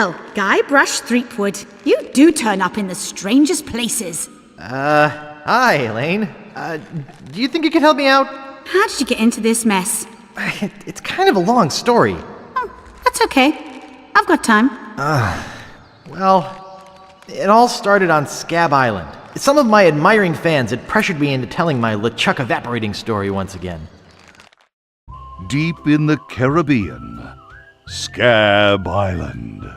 Well, Guybrush Threepwood, you do turn up in the strangest places. Hi, Elaine. Do you think you could help me out? How did you get into this mess? It's kind of a long story. That's okay. I've got time. Well, it all started on Scab Island. Some of my admiring fans had pressured me into telling my LeChuck evaporating story once again. Deep in the Caribbean, Scab Island.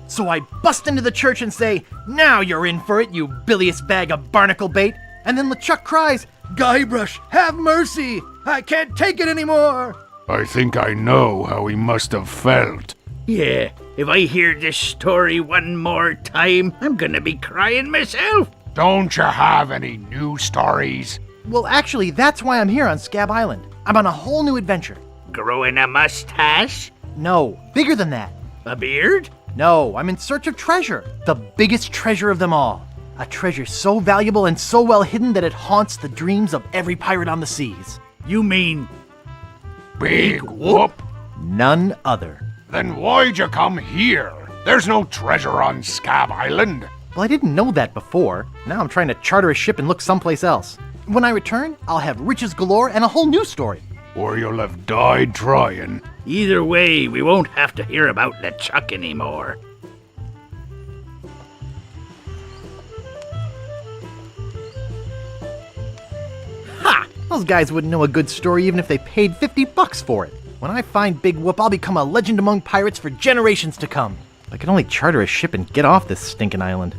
So I bust into the church and say, "Now you're in for it, you bilious bag of barnacle bait." And then LeChuck cries, "Guybrush, have mercy! I can't take it anymore!" I think I know how he must have felt. Yeah, if I hear this story one more time, I'm gonna be crying myself. Don't you have any new stories? Well, actually, that's why I'm here on Scab Island. I'm on a whole new adventure. Growing a mustache? No, bigger than that. A beard? No, I'm in search of treasure. The biggest treasure of them all. A treasure so valuable and so well hidden that it haunts the dreams of every pirate on the seas. You mean Big Whoop? None other. Then why'd you come here? There's no treasure on Scab Island. Well, I didn't know that before. Now I'm trying to charter a ship and look someplace else. When I return, I'll have riches galore and a whole new story. Or you'll have died trying. either way, we won't have to hear about LeChuck anymore. Ha! Those guys wouldn't know a good story even if they paid $50 for it. When I find Big Whoop, I'll become a legend among pirates for generations to come. I could only charter a ship and get off this stinking island.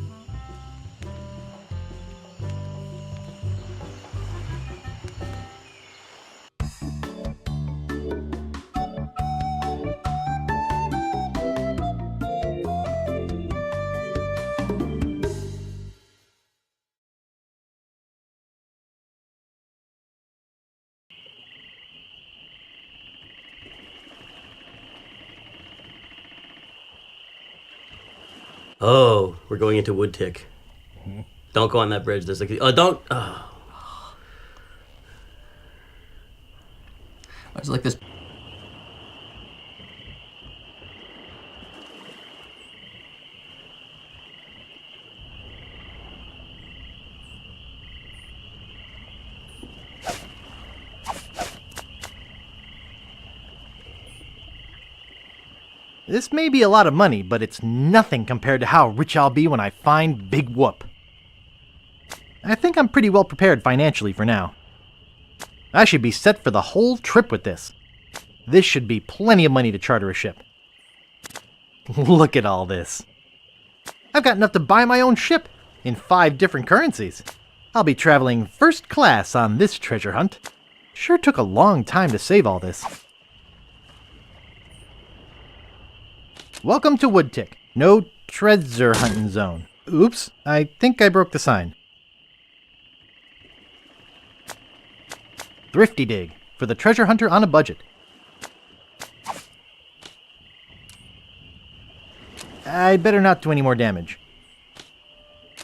Oh, we're going into Woodtick. Don't go on that bridge. There's like, don't. Oh. It's like this. This may be a lot of money, but it's nothing compared to how rich I'll be when I find Big Whoop. I think I'm pretty well prepared financially for now. I should be set for the whole trip with this. This should be plenty of money to charter a ship. Look at all this. I've got enough to buy my own ship in 5 different currencies. I'll be traveling first class on this treasure hunt. Sure took a long time to save all this. Welcome to Woodtick. No treasure hunting zone. Oops, I think I broke the sign. Thrifty dig, for the treasure hunter on a budget. I'd better not do any more damage.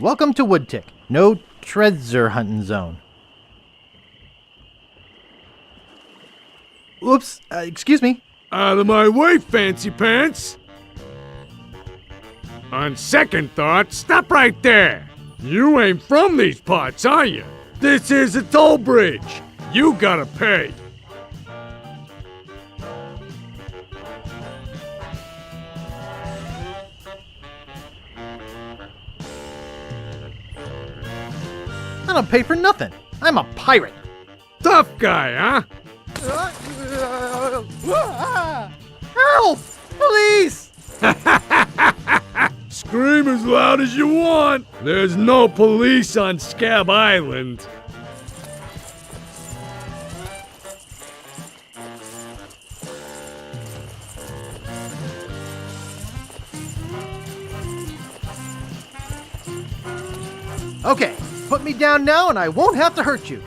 Welcome to Woodtick. No treasure hunting zone. Oops, excuse me. Out of my way, fancy pants! On second thought, stop right there! You ain't from these parts, are you? This is a toll bridge. You gotta pay. I don't pay for nothing. I'm a pirate. Tough guy, huh? Help! Police! Scream as loud as you want. There's no police on Scab Island. Okay, put me down now and I won't have to hurt you.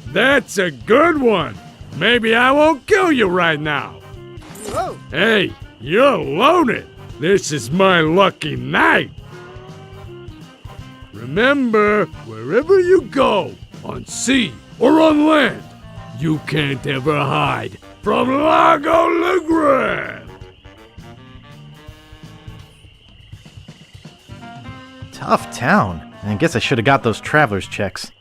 That's a good one. Maybe I won't kill you right now. Whoa. Hey, you're loaded. This is my lucky night. Remember, wherever you go, on sea or on land, You can't ever hide from Largo Legrand! Tough town. I guess I should have got those traveler's checks.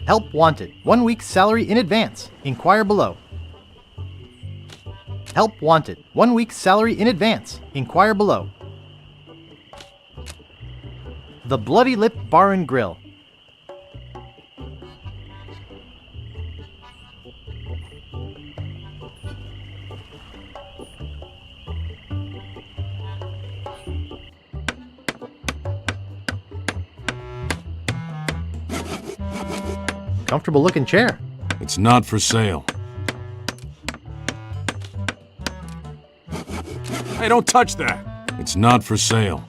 Help wanted. 1 week's salary in advance. Inquire below. Help wanted. 1 week's salary in advance. Inquire below. The Bloody Lip Bar and Grill. Comfortable looking chair. It's not for sale. Hey, don't touch that! It's not for sale.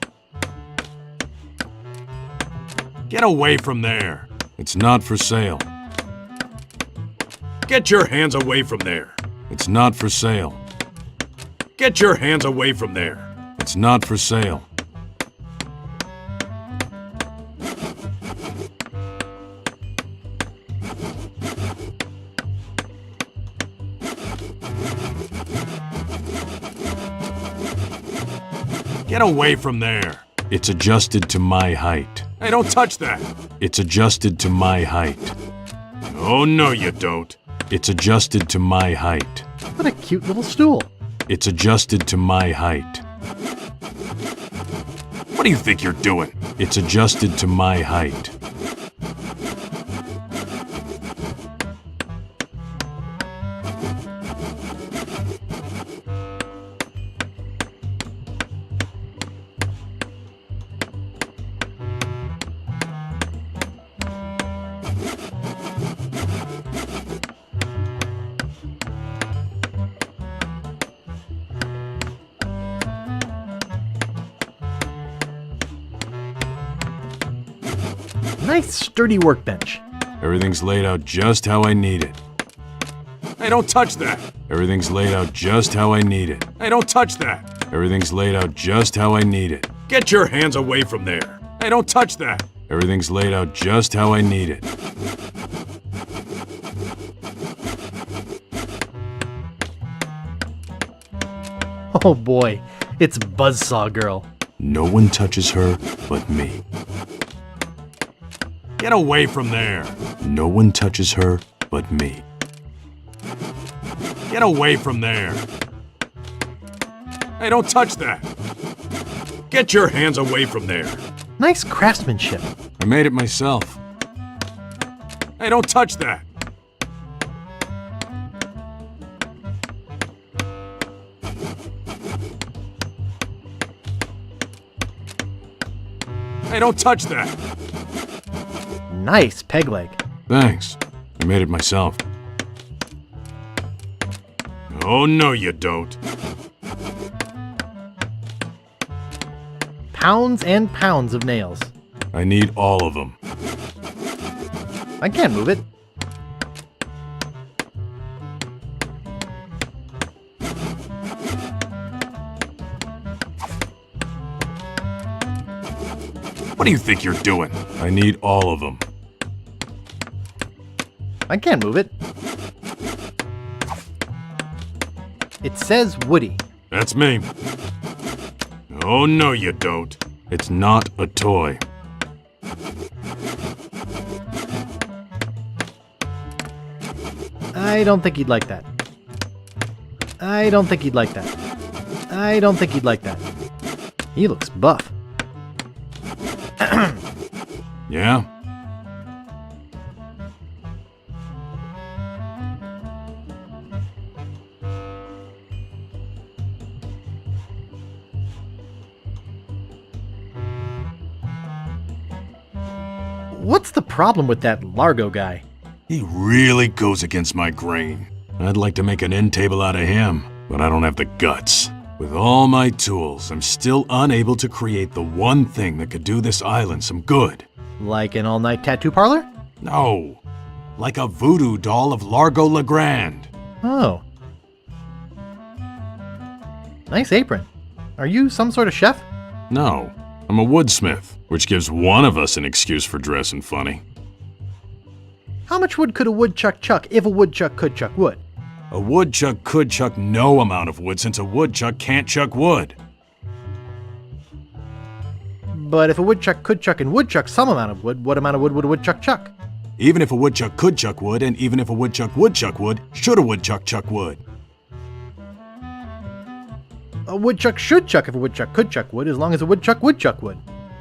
Get away from there! It's not for sale. Get your hands away from there! It's not for sale. Get your hands away from there! It's not for sale. Get away from there! It's adjusted to my height. Hey, don't touch that! It's adjusted to my height. Oh, no, you don't. It's adjusted to my height. What a cute little stool. It's adjusted to my height. What do you think you're doing? It's adjusted to my height. Nice sturdy workbench. Everything's laid out just how I need it. Hey, don't touch that! Everything's laid out just how I need it. Hey, don't touch that! Everything's laid out just how I need it. Get your hands away from there! Hey, don't touch that! Everything's laid out just how I need it. Oh boy, it's Buzzsaw Girl. No one touches her but me. Get away from there! No one touches her but me. Get away from there! Hey, don't touch that! Get your hands away from there! Nice craftsmanship. I made it myself. Hey, don't touch that! Hey, don't touch that! Nice peg leg. Thanks. I made it myself. Oh, no, you don't. Pounds and pounds of nails. I need all of them. I can't move it. What do you think you're doing? I need all of them. I can't move it. It says Woody. That's me. Oh, no, you don't. It's not a toy. I don't think he'd like that. I don't think he'd like that. I don't think he'd like that. He looks buff. Yeah? What's the problem with that Largo guy? He really goes against my grain. I'd like to make an end table out of him, but I don't have the guts. With all my tools, I'm still unable to create the one thing that could do this island some good. Like an all-night tattoo parlor? No. Like a voodoo doll of Largo Legrand. Oh. Nice apron. Are you some sort of chef? No. I'm a woodsmith, which gives one of us an excuse for dressing funny. How much wood could a woodchuck chuck if a woodchuck could chuck wood? A woodchuck could chuck no amount of wood since a woodchuck can't chuck wood. But if a woodchuck could chuck and would chuck some amount of wood, what amount of wood would a woodchuck chuck? Even if a woodchuck could chuck wood, and even if a woodchuck would chuck wood, should a woodchuck chuck wood? A woodchuck should chuck if a woodchuck could chuck wood, as long as a woodchuck would chuck wood.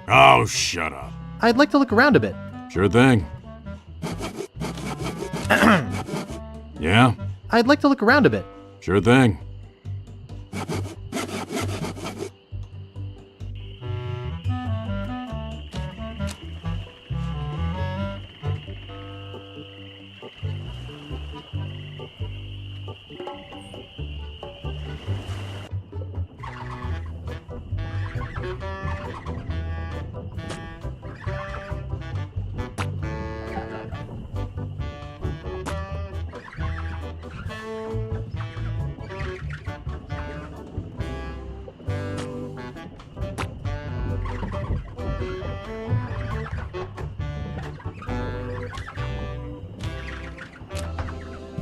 Oh, shut up. I'd like to look around a bit. Sure thing. Yeah? I'd like to look around a bit. Sure thing.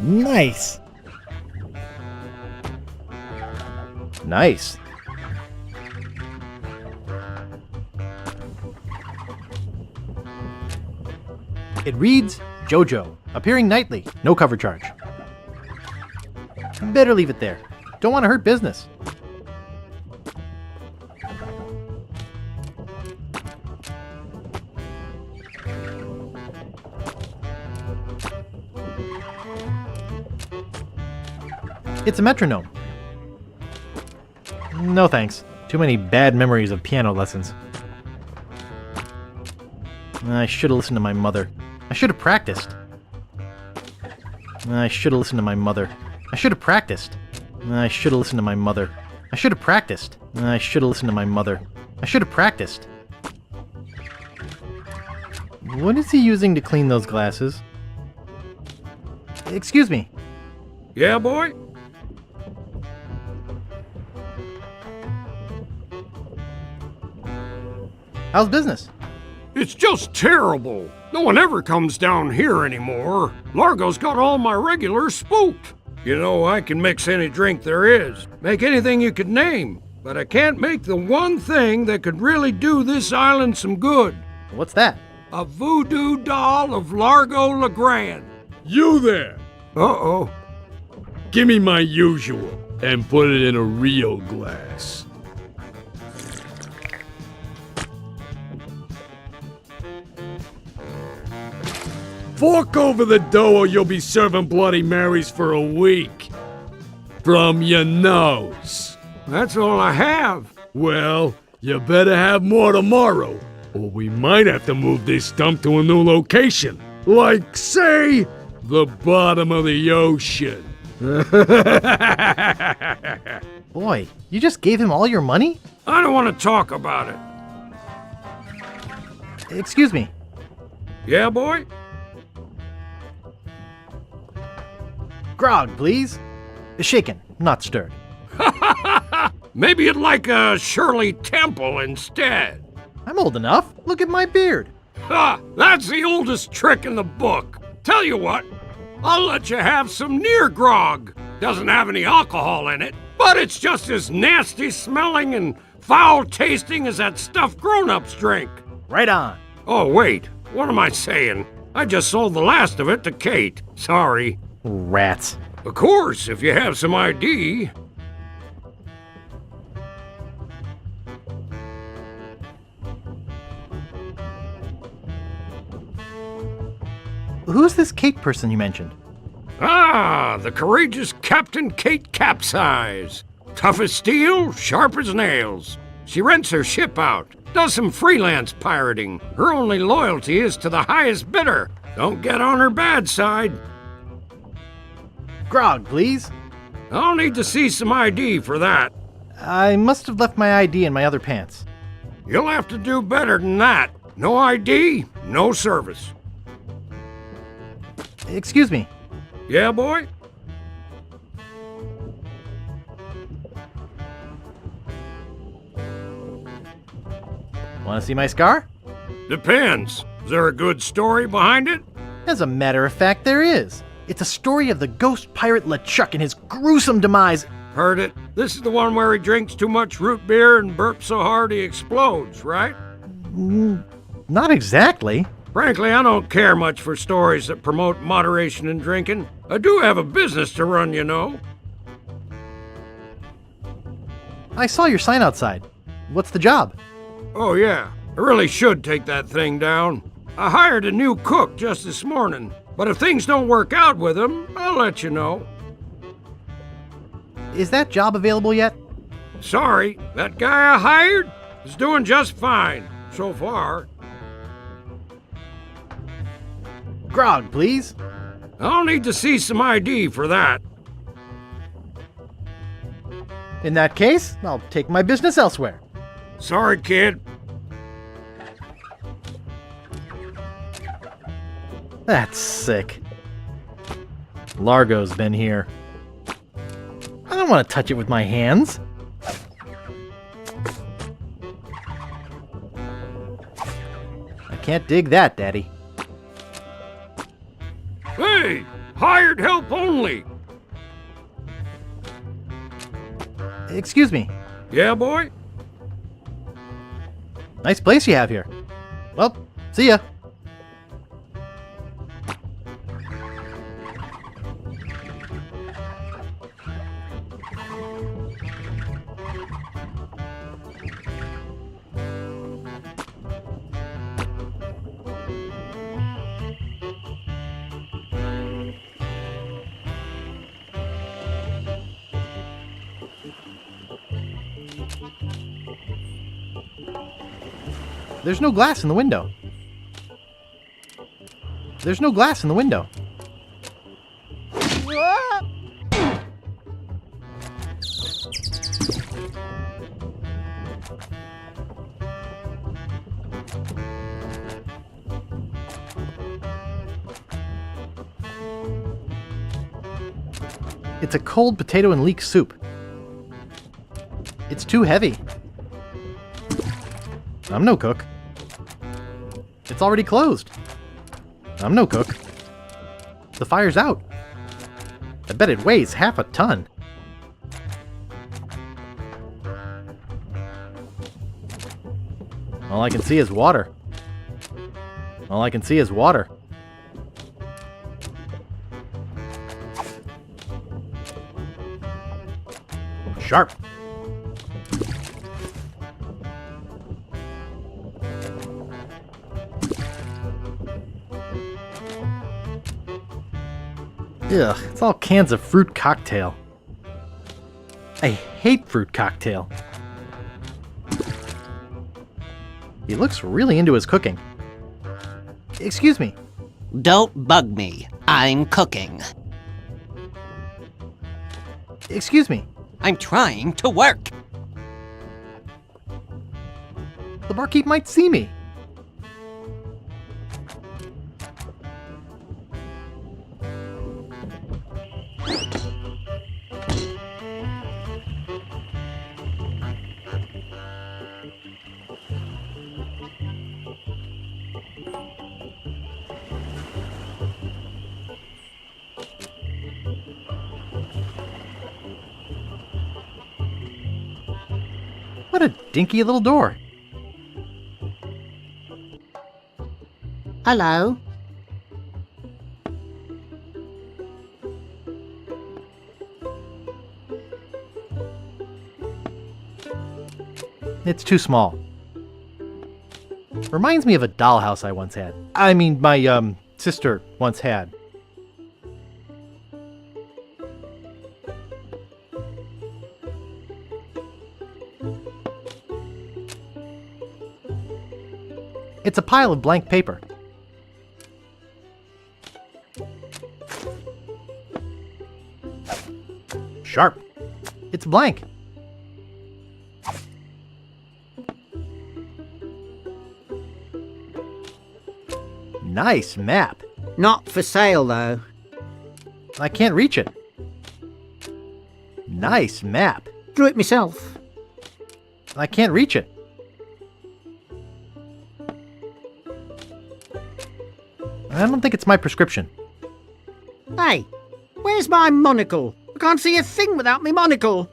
Nice. Nice. It reads, JoJo, appearing nightly, no cover charge. Better leave it there. Don't want to hurt business. It's a metronome. No thanks. Too many bad memories of piano lessons. I should have listened to my mother. I should have practiced. I should have listened to my mother. I should have practiced. I should have listened to my mother. I should have practiced. I should have listened to my mother. I should have practiced. What is he using to clean those glasses? Excuse me. Yeah, boy? How's business? It's just terrible. No one ever comes down here anymore. Largo's got all my regulars spooked. You know, I can mix any drink there is, make anything you could name, but I can't make the one thing that could really do this island some good. What's that? A voodoo doll of Largo Legrand. You there! Uh-oh. Give me my usual, and put it in a real glass. Fork over the dough or you'll be serving Bloody Marys for a week. From your nose. That's all I have. Well, you better have more tomorrow, or we might have to move this dump to a new location. Like, say, the bottom of the ocean. Boy, you just gave him all your money? I don't want to talk about it. Excuse me. Yeah, boy? Grog, please. Shaken, not stirred. Maybe you'd like a Shirley Temple instead. I'm old enough. Look at my beard. Ha! That's the oldest trick in the book. Tell you what, I'll let you have some near grog. Doesn't have any alcohol in it, but it's just as nasty smelling and foul tasting as that stuff grown-ups drink. Right on. Oh, wait. What am I saying? I just sold the last of it to Kate. Sorry. Rats. Of course, if you have some ID. Who's this Kate person you mentioned? Ah, the courageous Captain Kate Capsize. Tough as steel, sharp as nails. She rents her ship out, does some freelance pirating. Her only loyalty is to the highest bidder. Don't get on her bad side. Grog, please. I'll need to see some ID for that. I must have left my ID in my other pants. You'll have to do better than that. No ID, no service. Excuse me. Yeah, boy? Want to see my scar? Depends. Is there a good story behind it? As a matter of fact, there is. It's a story of the ghost pirate LeChuck and his gruesome demise. Heard it. This is the one where he drinks too much root beer and burps so hard he explodes, right? Not exactly. Frankly, I don't care much for stories that promote moderation in drinking. I do have a business to run, you know. I saw your sign outside. What's the job? Oh, yeah. I really should take that thing down. I hired a new cook just this morning, but if things don't work out with him, I'll let you know. Is that job available yet? Sorry, that guy I hired is doing just fine so far. Grog, please. I'll need to see some ID for that. In that case, I'll take my business elsewhere. Sorry, kid. That's sick. Largos been here. I don't want to touch it with my hands. I can't dig that, Daddy. Hey, hired help only. Excuse me. Yeah, boy? Nice place you have here. Well, see ya. There's no glass in the window. There's no glass in the window. It's a cold potato and leek soup. It's too heavy. I'm no cook. It's already closed. I'm no cook. The fire's out. I bet it weighs half a ton. All I can see is water. All I can see is water. Sharp. Ugh, it's all cans of fruit cocktail. I hate fruit cocktail. He looks really into his cooking. Excuse me. Don't bug me. I'm cooking. Excuse me. I'm trying to work. The barkeep might see me. What a dinky little door. Hello? It's too small. Reminds me of a dollhouse I once had. I mean, my sister once had. It's a pile of blank paper. Sharp. It's blank. Nice map. Not for sale, though. I can't reach it. Nice map. Drew it myself. I can't reach it. I don't think it's my prescription. Hey, where's my monocle? I can't see a thing without me monocle.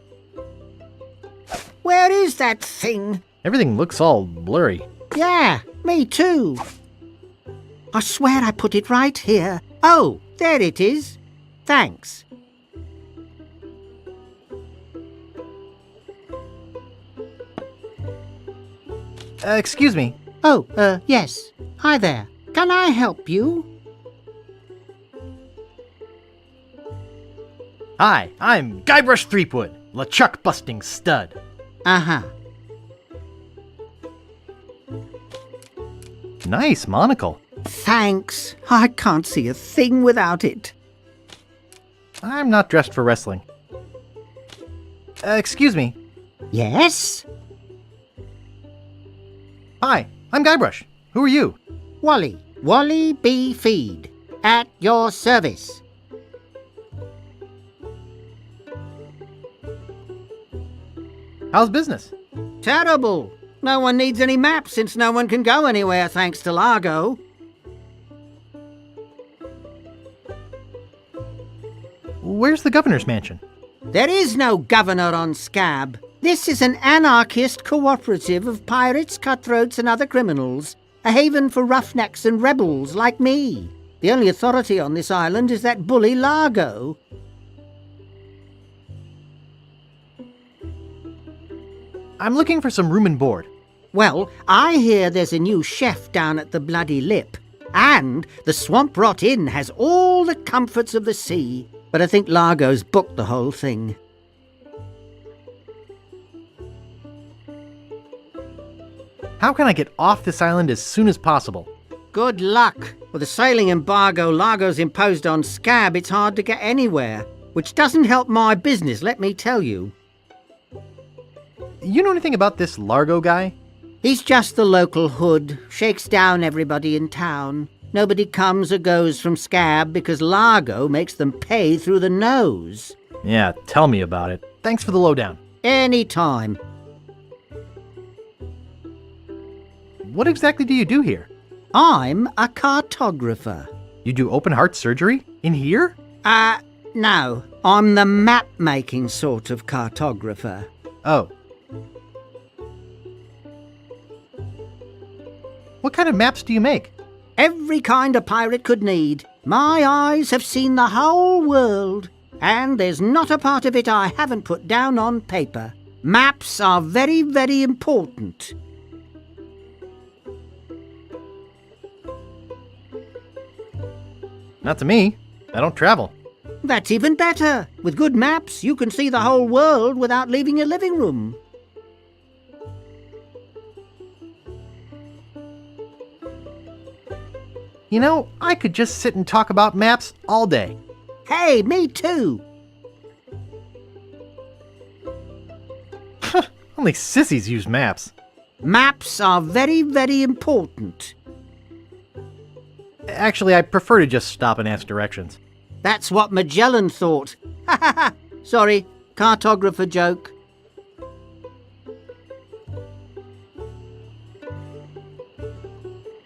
Where is that thing? Everything looks all blurry. Yeah, me too. I swear I put it right here. Oh, there it is. Thanks. Excuse me. Oh, yes. Hi there. Can I help you? Hi, I'm Guybrush Threepwood, LeChuck busting stud. Uh-huh. Nice monocle. Thanks. I can't see a thing without it. I'm not dressed for wrestling. Excuse me. Yes? Hi, I'm Guybrush. Who are you? Wally. Wally B. Feed. At your service. How's business? Terrible. No one needs any maps since no one can go anywhere thanks to Largo. Where's the governor's mansion? There is no governor on Scab. This is an anarchist cooperative of pirates, cutthroats and other criminals. A haven for roughnecks and rebels like me. The only authority on this island is that bully Largo. I'm looking for some room and board. Well, I hear there's a new chef down at the Bloody Lip. And the Swamp Rot Inn has all the comforts of the sea. But I think Largo's booked the whole thing. How can I get off this island as soon as possible? Good luck. With the sailing embargo Largo's imposed on Scab, it's hard to get anywhere. Which doesn't help my business, let me tell you. You know anything about this Largo guy? He's just the local hood. Shakes down everybody in town. Nobody comes or goes from Scab because Largo makes them pay through the nose. Yeah, tell me about it. Thanks for the lowdown. Any time. What exactly do you do here? I'm a cartographer. You do open heart surgery? In here? No. I'm the map-making sort of cartographer. Oh. What kind of maps do you make? Every kind a pirate could need. My eyes have seen the whole world. And there's not a part of it I haven't put down on paper. Maps are very, very important. Not to me. I don't travel. That's even better. With good maps, you can see the whole world without leaving your living room. You know, I could just sit and talk about maps all day. Hey, me too. Only sissies use maps. Maps are very, very important. Actually, I prefer to just stop and ask directions. That's what Magellan thought. Ha ha ha! Sorry, cartographer joke.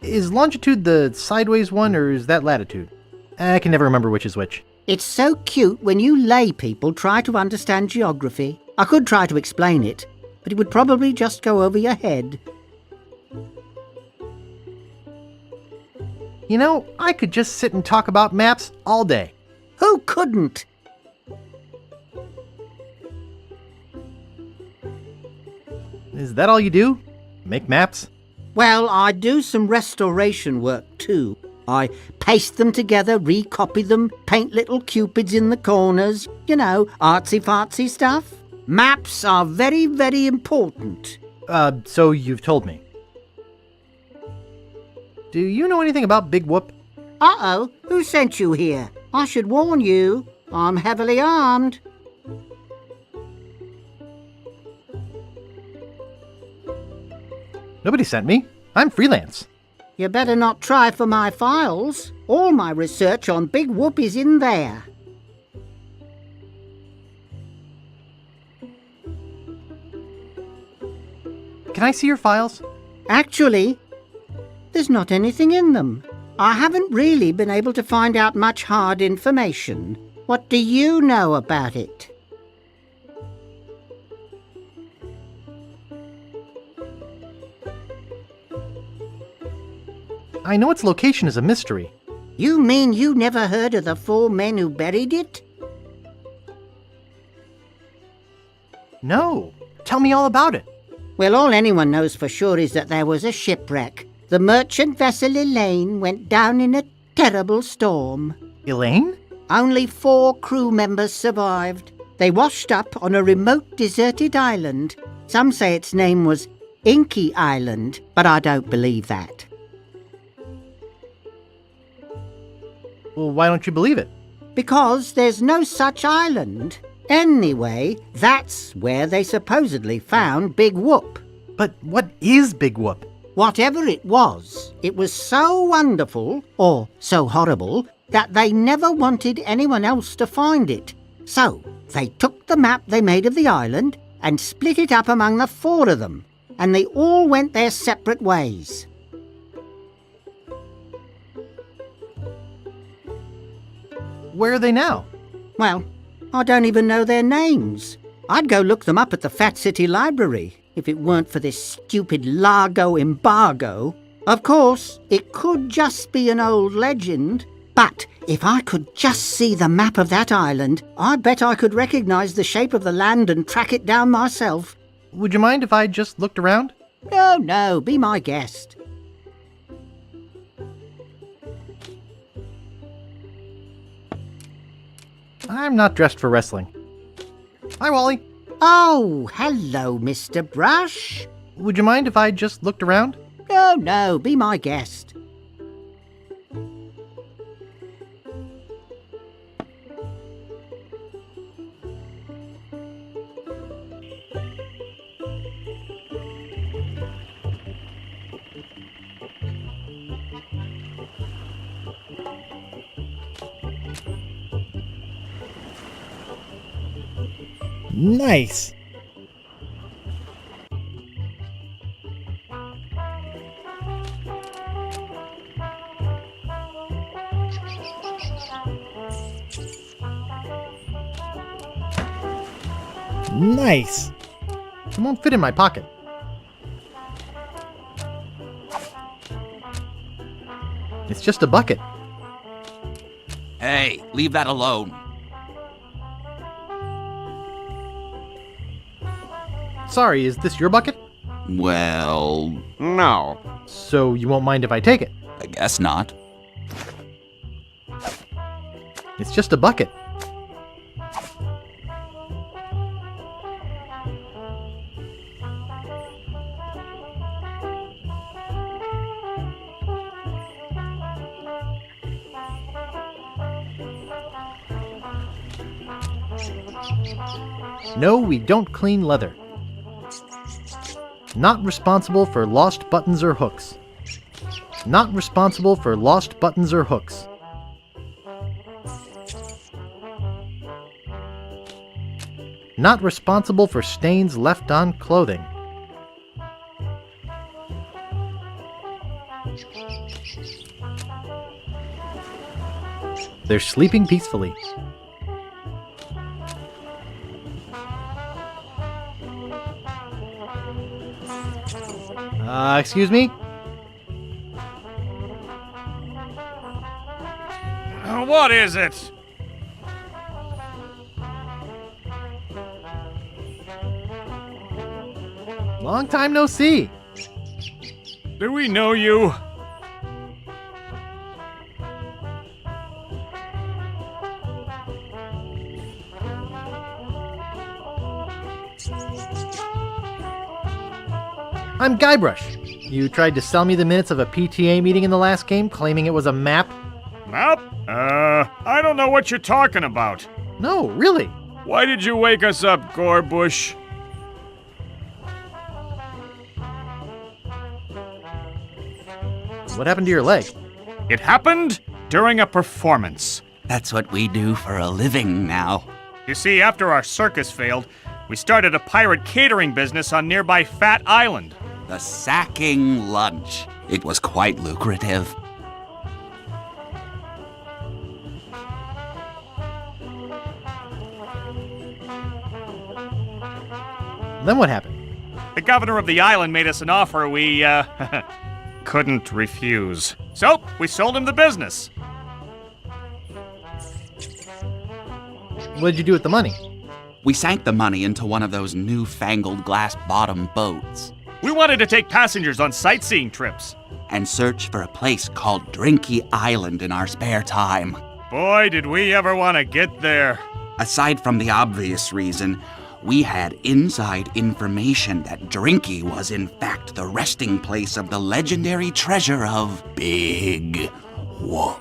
Is longitude the sideways one, or is that latitude? I can never remember which is which. It's so cute when you lay people try to understand geography. I could try to explain it, but it would probably just go over your head. You know, I could just sit and talk about maps all day. Who couldn't? Is that all you do? Make maps? Well, I do some restoration work too. I paste them together, recopy them, paint little cupids in the corners, you know, artsy-fartsy stuff. Maps are very, very important. So you've told me. Do you know anything about Big Whoop? Uh-oh, who sent you here? I should warn you, I'm heavily armed. Nobody sent me. I'm freelance. You better not try for my files. All my research on Big Whoop is in there. Can I see your files? Actually, there's not anything in them. I haven't really been able to find out much hard information. What do you know about it? I know its location is a mystery. You mean you never heard of the 4 men who buried it? No. Tell me all about it. Well, all anyone knows for sure is that there was a shipwreck. The merchant vessel Elaine went down in a terrible storm. Elaine? Only 4 crew members survived. They washed up on a remote deserted island. Some say its name was Inky Island, but I don't believe that. Well, why don't you believe it? Because there's no such island. Anyway, that's where they supposedly found Big Whoop. But what is Big Whoop? Whatever it was so wonderful, or so horrible, that they never wanted anyone else to find it. So, they took the map they made of the island and split it up among the 4 of them, and they all went their separate ways. Where are they now? Well, I don't even know their names. I'd go look them up at the Fat City Library if it weren't for this stupid Largo embargo. Of course, it could just be an old legend, but if I could just see the map of that island, I bet I could recognize the shape of the land and track it down myself. Would you mind if I just looked around? No, be my guest. I'm not dressed for wrestling. Hi, Wally. Oh, hello, Mr. Brush. Would you mind if I just looked around? No, be my guest. Nice. Nice. It won't fit in my pocket. It's just a bucket. Hey, leave that alone. Sorry, is this your bucket? Well, no. So you won't mind if I take it? I guess not. It's just a bucket. No, we don't clean leather. Not responsible for lost buttons or hooks. Not responsible for lost buttons or hooks. Not responsible for stains left on clothing. They're sleeping peacefully. Excuse me? What is it? Long time no see. Do we know you? I'm Guybrush. You tried to sell me the minutes of a PTA meeting in the last game, claiming it was a map? Map? I don't know what you're talking about. No, really. Why did you wake us up, Gorbush? What happened to your leg? It happened during a performance. That's what we do for a living now. You see, after our circus failed, we started a pirate catering business on nearby Fat Island. The sacking lunch. It was quite lucrative. Then what happened? The governor of the island made us an offer we, couldn't refuse. So, we sold him the business. What did you do with the money? We sank the money into one of those newfangled glass-bottom boats. We wanted to take passengers on sightseeing trips. And search for a place called Drinky Island in our spare time. Boy, did we ever want to get there. Aside from the obvious reason, we had inside information that Drinky was in fact the resting place of the legendary treasure of Big Whoop.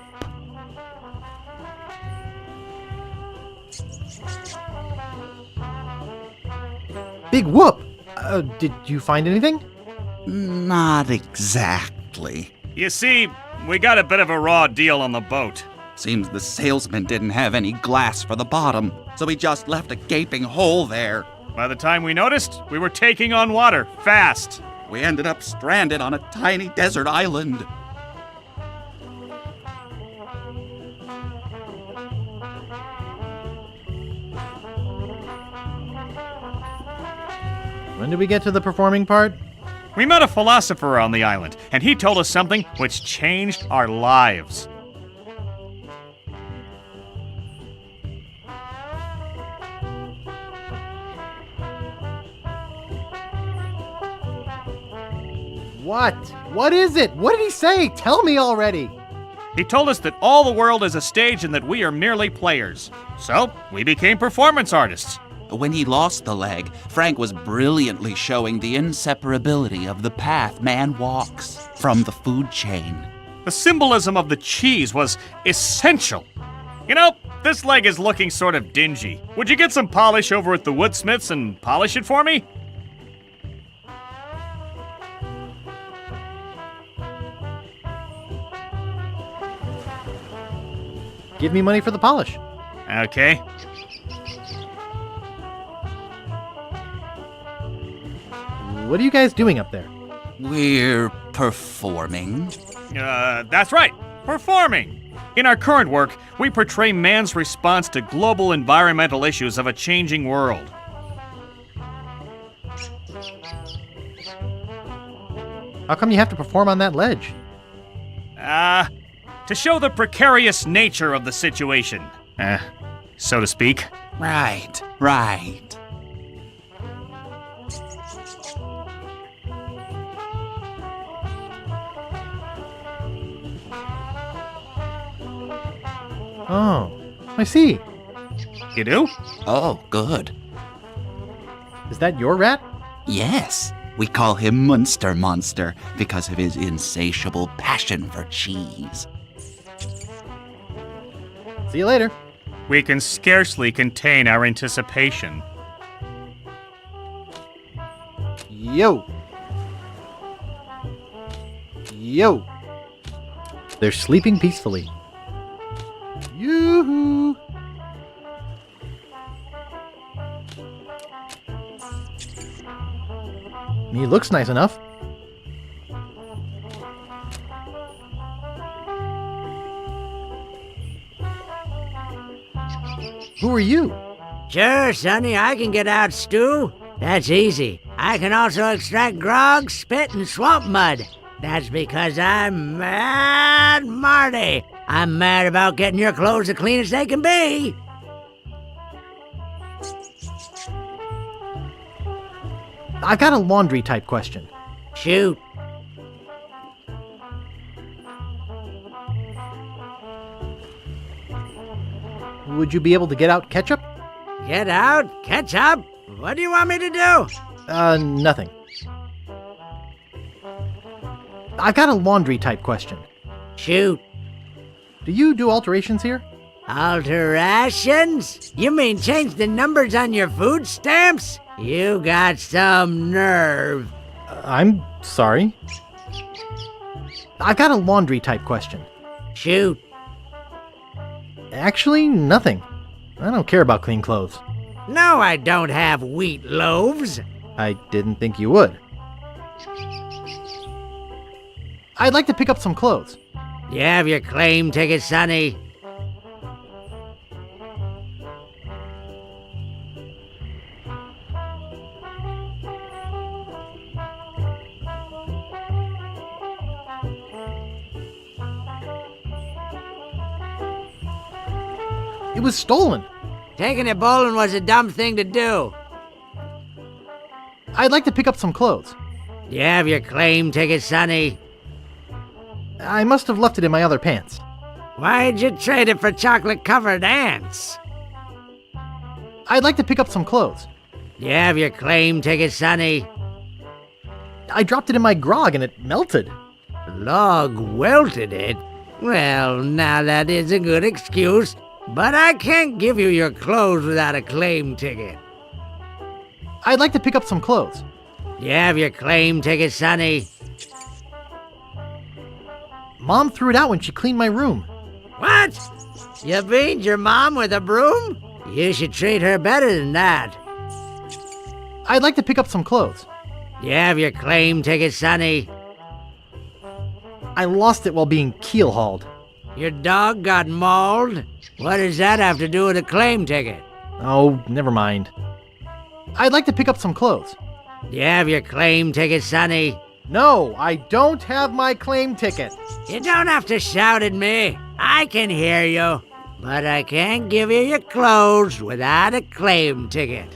Big Whoop! Did you find anything? Not exactly. You see, we got a bit of a raw deal on the boat. Seems the salesman didn't have any glass for the bottom, so he just left a gaping hole there. By the time we noticed, we were taking on water, fast. We ended up stranded on a tiny desert island. When did we get to the performing part? We met a philosopher on the island, and he told us something which changed our lives. What? What is it? What did he say? Tell me already. He told us that all the world is a stage and that we are merely players. So, we became performance artists. When he lost the leg, Frank was brilliantly showing the inseparability of the path man walks from the food chain. The symbolism of the cheese was essential. You know, this leg is looking sort of dingy. Would you get some polish over at the Woodsmiths and polish it for me? Give me money for the polish. Okay. What are you guys doing up there? We're performing. That's right. Performing. In our current work, we portray man's response to global environmental issues of a changing world. How come you have to perform on that ledge? To show the precarious nature of the situation. So to speak. Right. Oh, I see. You do? Oh, good. Is that your rat? Yes. We call him Munster Monster because of his insatiable passion for cheese. See you later. We can scarcely contain our anticipation. Yo. They're sleeping peacefully. Yoo-hoo. He looks nice enough. Who are you? Sure, Sonny, I can get out stew. That's easy. I can also extract grog, spit, and swamp mud. That's because I'm Mad Marty. I'm mad about getting your clothes the cleanest they can be. I've got a laundry type question. Shoot. Would you be able to get out ketchup? Get out? Ketchup? What do you want me to do? Nothing. I've got a laundry type question. Shoot. Do you do alterations here? Alterations? You mean change the numbers on your food stamps? You got some nerve. I'm sorry. I've got a laundry type question. Shoot. Actually, nothing. I don't care about clean clothes. No, I don't have wheat loaves. I didn't think you would. I'd like to pick up some clothes. You have your claim ticket, Sonny. It was stolen. Taking it bowling was a dumb thing to do. I'd like to pick up some clothes. You have your claim ticket, Sonny. I must have left it in my other pants. Why'd you trade it for chocolate-covered ants? I'd like to pick up some clothes. You have your claim ticket, Sonny. I dropped it in my grog and it melted. Log welted it? Well, now that is a good excuse, but I can't give you your clothes without a claim ticket. I'd like to pick up some clothes. You have your claim ticket, Sonny. Mom threw it out when she cleaned my room. What? You beat your mom with a broom? You should treat her better than that. I'd like to pick up some clothes. You have your claim ticket, Sonny. I lost it while being keel hauled. Your dog got mauled? What does that have to do with a claim ticket? Oh, never mind. I'd like to pick up some clothes. You have your claim ticket, Sonny. No, I don't have my claim ticket. You don't have to shout at me. I can hear you. But I can't give you your clothes without a claim ticket.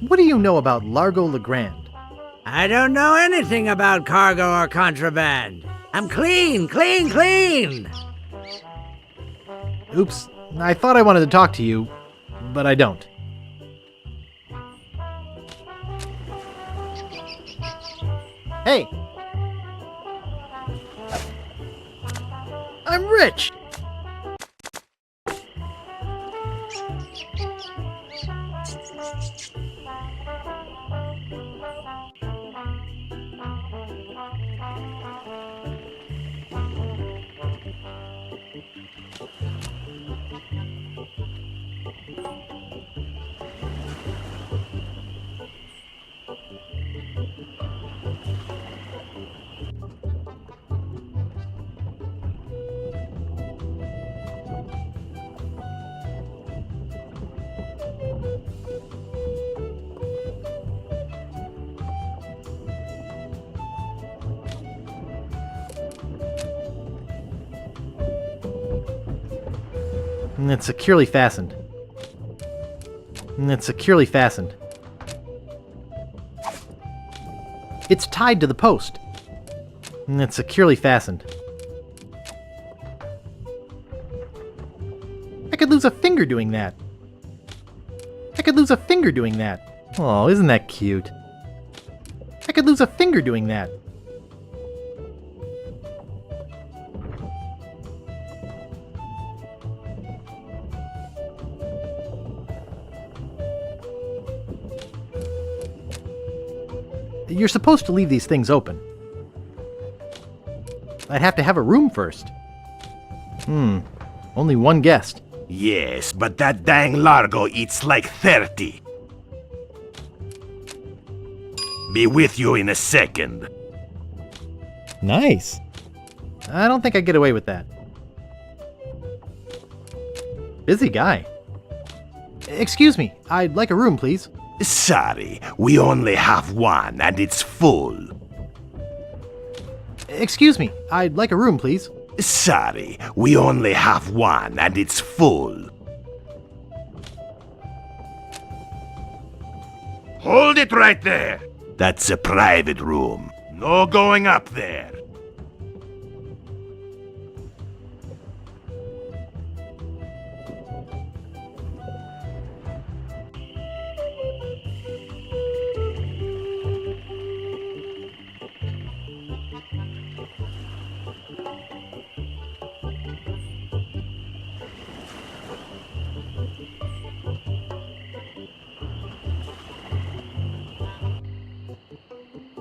What do you know about Largo Legrand? I don't know anything about cargo or contraband. I'm clean, clean, clean. Oops, I thought I wanted to talk to you, but I don't. Hey! I'm rich! And it's securely fastened. And it's securely fastened. It's tied to the post. And it's securely fastened. I could lose a finger doing that. I could lose a finger doing that. Oh, isn't that cute? I could lose a finger doing that. You're supposed to leave these things open. I'd have to have a room first. Only one guest. Yes, but that dang Largo eats like 30. Be with you in a second. Nice. I don't think I'd get away with that. Busy guy. Excuse me, I'd like a room, please. Sorry, we only have one and it's full. Excuse me, I'd like a room, please. Sorry, we only have one and it's full. Hold it right there. That's a private room. No going up there.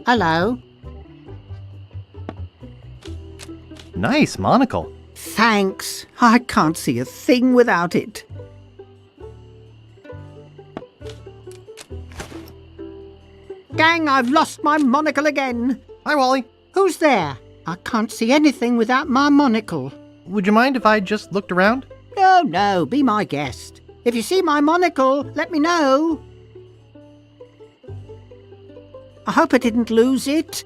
Hello. Nice monocle. Thanks. I can't see a thing without it. Gang, I've lost my monocle again. Hi, Wally. Who's there? I can't see anything without my monocle. Would you mind if I just looked around? No, be my guest. If you see my monocle, let me know. I hope I didn't lose it.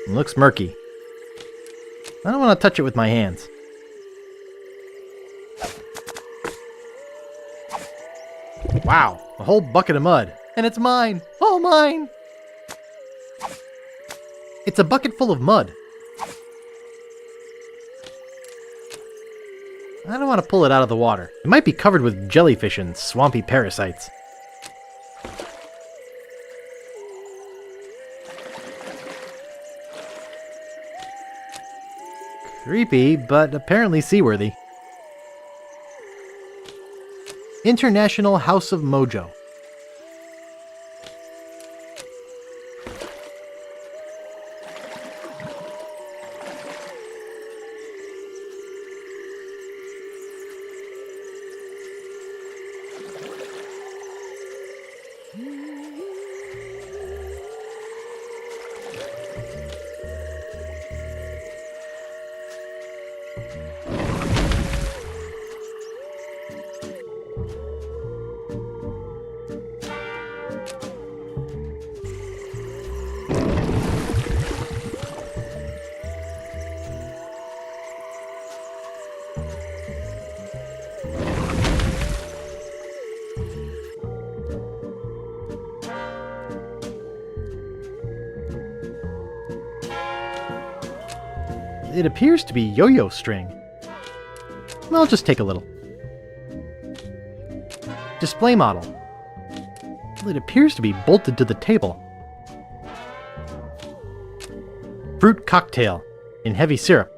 It looks murky. I don't want to touch it with my hands. Wow, a whole bucket of mud. And it's mine! All mine! It's a bucket full of mud. I don't want to pull it out of the water. It might be covered with jellyfish and swampy parasites. Creepy, but apparently seaworthy. International House of Mojo. It appears to be yo-yo string. I'll just take a little. Display model. It appears to be bolted to the table. Fruit cocktail in heavy syrup.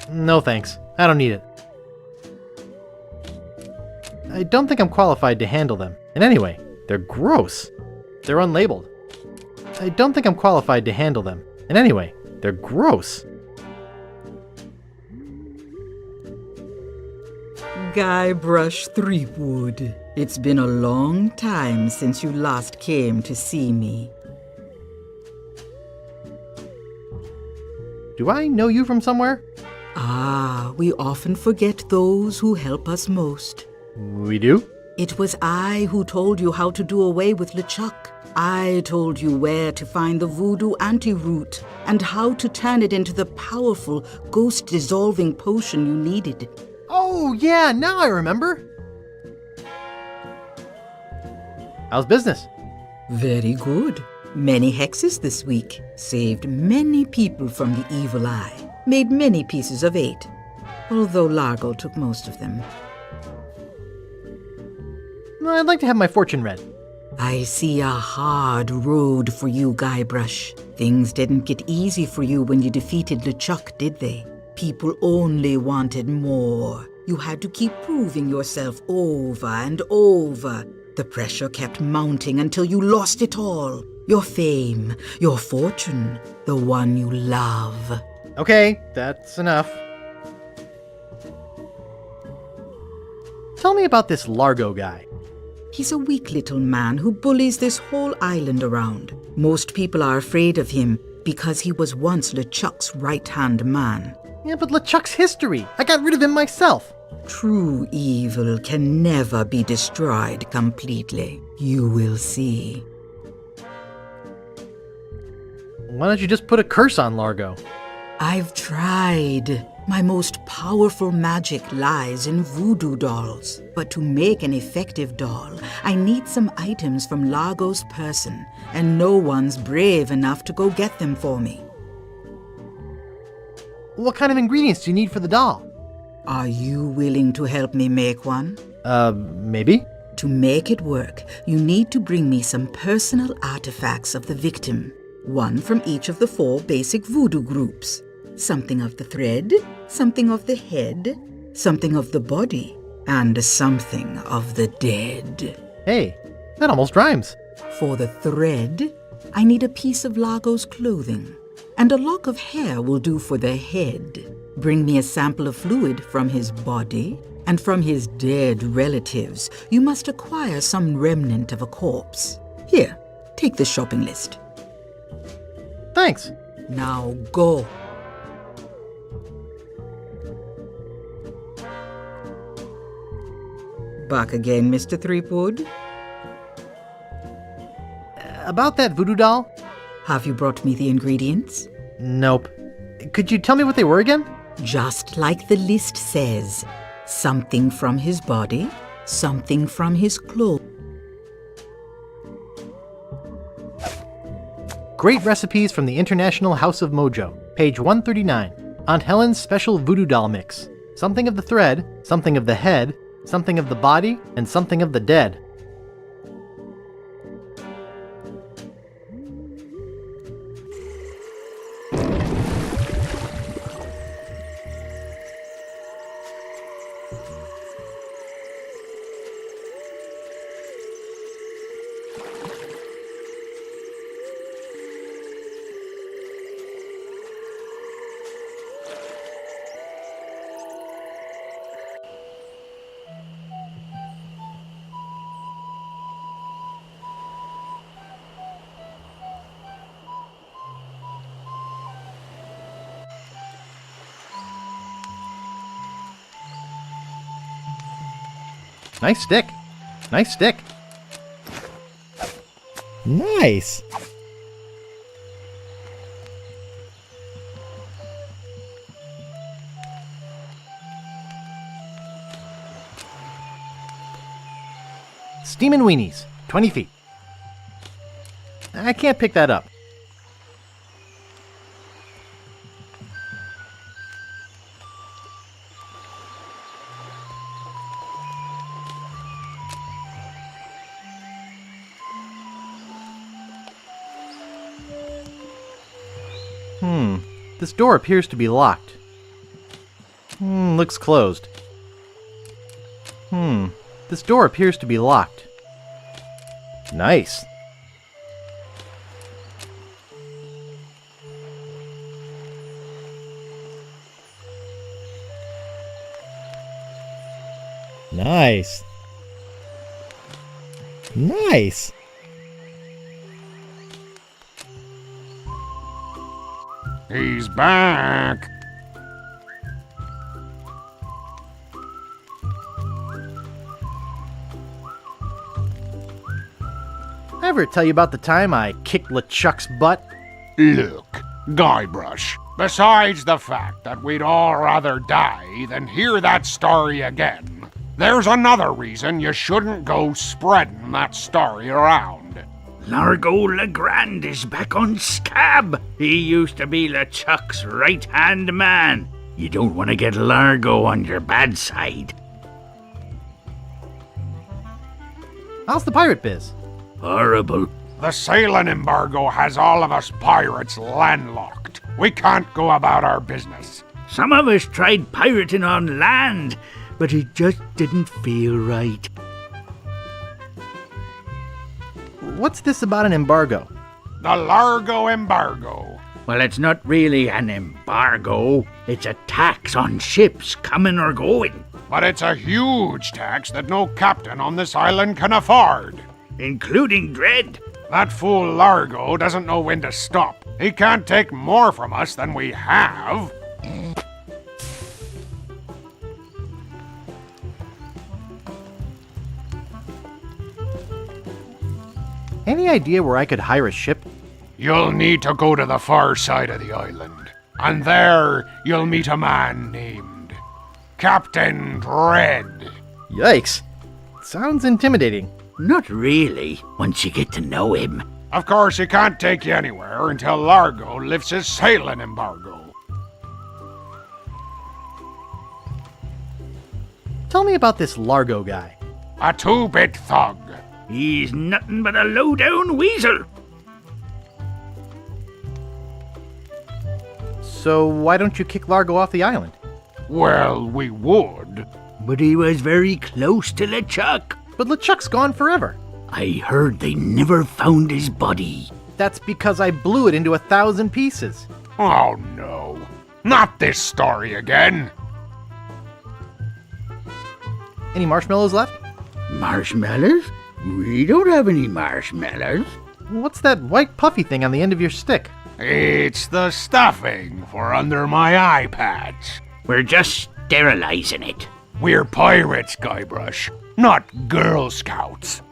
No thanks, I don't need it. I don't think I'm qualified to handle them. And anyway, they're gross. They're unlabeled. I don't think I'm qualified to handle them. And anyway, they're gross. Guybrush Threepwood, it's been a long time since you last came to see me. Do I know you from somewhere? Ah, we often forget those who help us most. We do? It was I who told you how to do away with LeChuck. I told you where to find the voodoo antiroot and how to turn it into the powerful ghost-dissolving potion you needed. Oh, yeah, now I remember. How's business? Very good. Many hexes this week. Saved many people from the evil eye. Made many pieces of 8. Although Largo took most of them. I'd like to have my fortune read. I see a hard road for you, Guybrush. Things didn't get easy for you when you defeated LeChuck, did they? People only wanted more. You had to keep proving yourself over and over. The pressure kept mounting until you lost it all. Your fame, your fortune, the one you love. Okay, that's enough. Tell me about this Largo guy. He's a weak little man who bullies this whole island around. Most people are afraid of him because he was once LeChuck's right-hand man. Yeah, but LeChuck's history. I got rid of him myself. True evil can never be destroyed completely. You will see. Why don't you just put a curse on Largo? I've tried. My most powerful magic lies in voodoo dolls. But to make an effective doll, I need some items from Largo's person, and no one's brave enough to go get them for me. What kind of ingredients do you need for the doll? Are you willing to help me make one? Maybe? To make it work, you need to bring me some personal artifacts of the victim. One from each of the 4 basic voodoo groups. Something of the thread, something of the head, something of the body, and something of the dead. Hey, that almost rhymes. For the thread, I need a piece of Largo's clothing, and a lock of hair will do for the head. Bring me a sample of fluid from his body, and from his dead relatives, you must acquire some remnant of a corpse. Here, take the shopping list. Thanks. Now go. Back again, Mr. Threepwood? About that voodoo doll? Have you brought me the ingredients? Nope. Could you tell me what they were again? Just like the list says. Something from his body, something from his clothes. Great recipes from the International House of Mojo. Page 139. Aunt Helen's special voodoo doll mix. Something of the thread, something of the head, something of the body, and something of the dead. Nice stick. Nice stick. Nice. Steamin' weenies, 20 feet. I can't pick that up. This door appears to be locked. Looks closed. This door appears to be locked. Nice. Nice. Nice. He's back. Ever tell you about the time I kicked LeChuck's butt? Look, Guybrush, besides the fact that we'd all rather die than hear that story again, There's another reason you shouldn't go spreading that story around. Largo Legrand is back on Scab. He used to be LeChuck's right-hand man. You don't want to get Largo on your bad side. How's the pirate biz? Horrible. The sailing embargo has all of us pirates landlocked. We can't go about our business. Some of us tried pirating on land, but it just didn't feel right. What's this about an embargo? The Largo embargo. Well, it's not really an embargo. It's a tax on ships coming or going. But it's a huge tax that no captain on this island can afford. Including Dread. That fool Largo doesn't know when to stop. He can't take more from us than we have. Any idea where I could hire a ship? You'll need to go to the far side of the island. And there you'll meet a man named Captain Dread. Yikes. Sounds intimidating. Not really, once you get to know him. Of course, he can't take you anywhere until Largo lifts his sailing embargo. Tell me about this Largo guy. A two-bit thug. He's nothing but a low-down weasel. So why don't you kick Largo off the island? Well, we would. But he was very close to LeChuck. But LeChuck's gone forever. I heard they never found his body. That's because I blew it into 1,000 pieces. Oh no. Not this story again. Any marshmallows left? Marshmallows? We don't have any marshmallows. What's that white puffy thing on the end of your stick? It's the stuffing for under my eye patch. We're just sterilizing it. We're pirates, Guybrush, not Girl Scouts.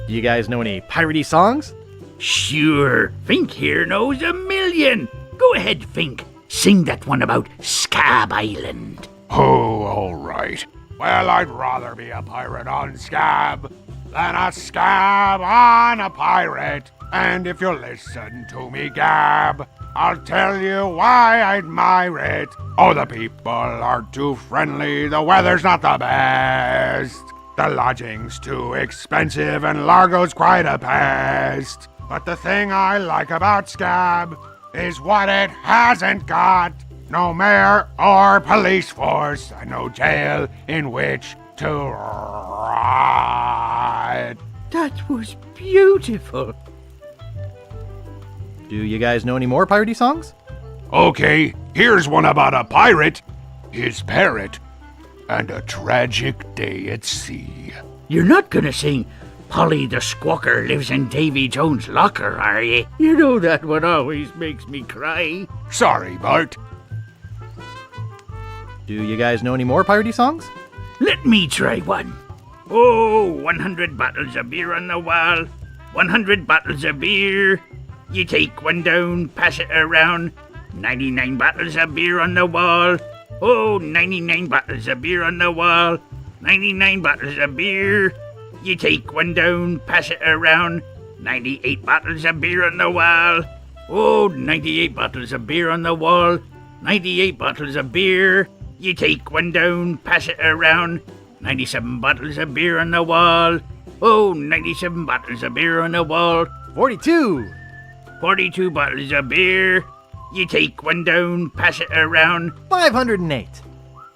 Do you guys know any piratey songs? Sure, Fink here knows a million. Go ahead, Fink. Sing that one about Scab Island. Oh, all right. Well, I'd rather be a pirate on Scab than a scab on a pirate. And if you'll listen to me gab, I'll tell you why I admire it. Oh, the people are too friendly, the weather's not the best. The lodging's too expensive and Largo's quite a pest. But the thing I like about Scab is what it hasn't got. No mayor or police force, and no jail in which to rot. That was beautiful. Do you guys know any more piratey songs? Okay, here's one about a pirate, his parrot, and a tragic day at sea. You're not gonna sing Polly the Squawker lives in Davy Jones' locker, are you? You know that one always makes me cry. Sorry, Bart. Do you guys know any more piratey songs? Let me try one. Oh, 100 bottles of beer on the wall. 100 bottles of beer. You take one down, pass it around. 99 bottles of beer on the wall. Oh, 99 bottles of beer on the wall. 99 bottles of beer. You take one down, pass it around. 98 bottles of beer on the wall. Oh, 98 bottles of beer on the wall. 98 bottles of beer. You take one down, pass it around. 97 bottles of beer on the wall. Oh, 97 bottles of beer on the wall. 42. 42 bottles of beer. You take one down, pass it around. 508.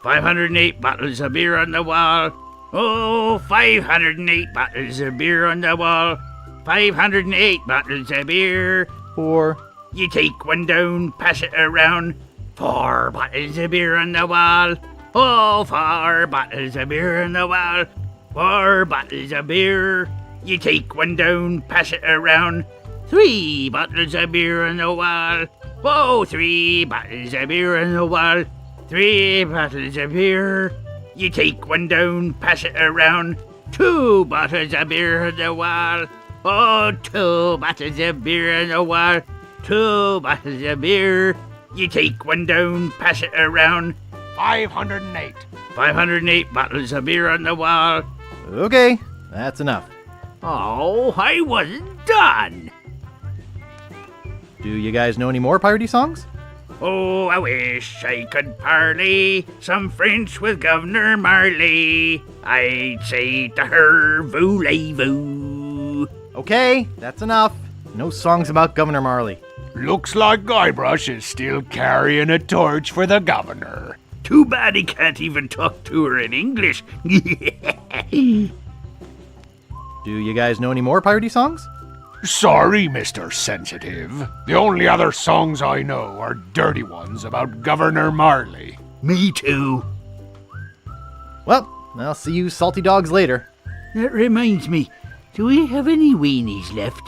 508 bottles of beer on the wall. Oh, 508 bottles of beer on the wall. 508 bottles of beer. 4. You take one down, pass it around. 4 bottles of beer on the wall. Oh, 4 bottles of beer on the wall. 4 bottles of beer. You take one down, pass it around. 3 bottles of beer on the wall. Oh, 3 bottles of beer on the wall. 3 bottles of beer. You take one down, pass it around. 2 bottles of beer on the wall. Oh, 2 bottles of beer on the wall. 2 bottles of beer. You take one down, pass it around. 508. 508 bottles of beer on the wall. Okay, that's enough. Oh, I wasn't done. Do you guys know any more piratey songs? Oh, I wish I could parley some French with Governor Marley. I'd say to her, voulez-vous. Okay, that's enough. No songs about Governor Marley. Looks like Guybrush is still carrying a torch for the governor. Too bad he can't even talk to her in English. Do you guys know any more piratey songs? Sorry, Mr. Sensitive. The only other songs I know are dirty ones about Governor Marley. Me too. Well, I'll see you salty dogs later. That reminds me, do we have any weenies left?